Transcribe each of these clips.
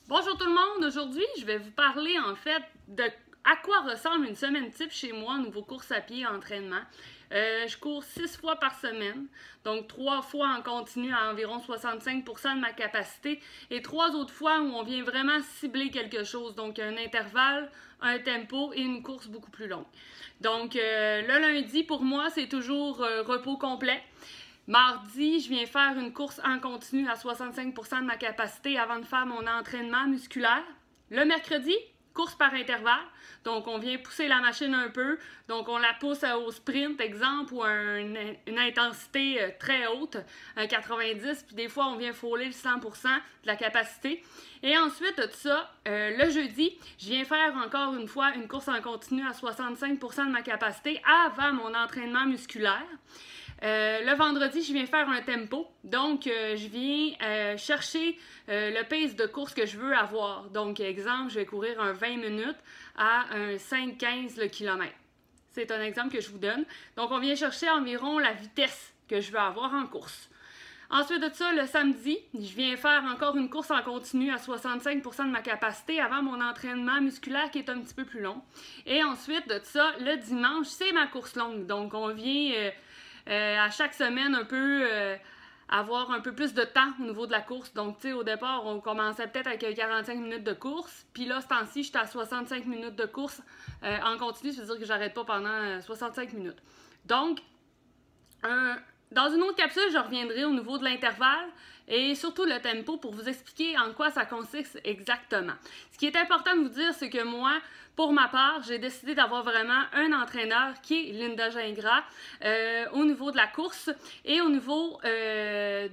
Bonjour tout le monde, aujourd'hui je vais vous parler en fait de à quoi ressemble une semaine type chez moi au niveau course à pied entraînement. Je cours 6 fois par semaine, donc 3 fois en continu à environ 65% de ma capacité et 3 autres fois où on vient vraiment cibler quelque chose, donc un intervalle, un tempo et une course beaucoup plus longue. Donc le lundi pour moi c'est toujours repos complet. Mardi, je viens faire une course en continu à 65% de ma capacité avant de faire mon entraînement musculaire. Le mercredi, course par intervalle. Donc, on vient pousser la machine un peu. Donc, on la pousse au sprint, exemple, ou à une intensité très haute, un 90. Puis des fois, on vient frôler le 100% de la capacité. Et ensuite de ça, le jeudi, je viens faire encore une fois une course en continu à 65% de ma capacité avant mon entraînement musculaire. Le vendredi, je viens faire un tempo. Donc, je viens chercher le pace de course que je veux avoir. Donc, exemple, je vais courir un 20 minutes à un 5-15 le kilomètre. C'est un exemple que je vous donne. Donc, on vient chercher environ la vitesse que je veux avoir en course. Ensuite de ça, le samedi, je viens faire encore une course en continu à 65% de ma capacité avant mon entraînement musculaire qui est un petit peu plus long. Et ensuite de ça, le dimanche, c'est ma course longue. Donc, on vient à chaque semaine un peu avoir un peu plus de temps au niveau de la course. Donc, tu sais, au départ, on commençait peut-être avec 45 minutes de course. Puis là, ce temps-ci, j'étais à 65 minutes de course en continu. Ça veut dire que j'arrête pas pendant 65 minutes. Donc, dans une autre capsule, je reviendrai au niveau de l'intervalle et surtout le tempo pour vous expliquer en quoi ça consiste exactement. Ce qui est important de vous dire, c'est que moi, pour ma part, j'ai décidé d'avoir vraiment un entraîneur qui est Linda Gingras au niveau de la course et au niveau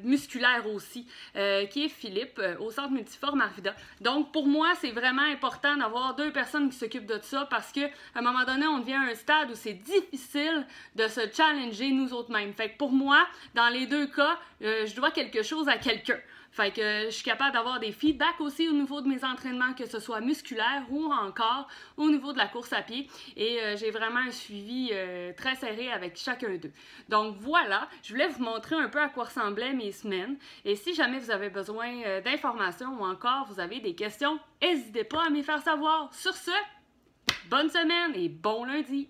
musculaire aussi, qui est Philippe au Centre Multiforme Arvida. Donc, pour moi, c'est vraiment important d'avoir deux personnes qui s'occupent de ça parce qu'à un moment donné, on devient à un stade où c'est difficile de se challenger nous autres mêmes. Fait que pour moi, dans les deux cas, je dois quelque chose à quelqu'un. Fait que je suis capable d'avoir des feedbacks aussi au niveau de mes entraînements, que ce soit musculaire ou encore au niveau de la course à pied. Et j'ai vraiment un suivi très serré avec chacun d'eux. Donc voilà, je voulais vous montrer un peu à quoi ressemblaient mes semaines. Et si jamais vous avez besoin d'informations ou encore vous avez des questions, n'hésitez pas à m'y faire savoir. Sur ce, bonne semaine et bon lundi!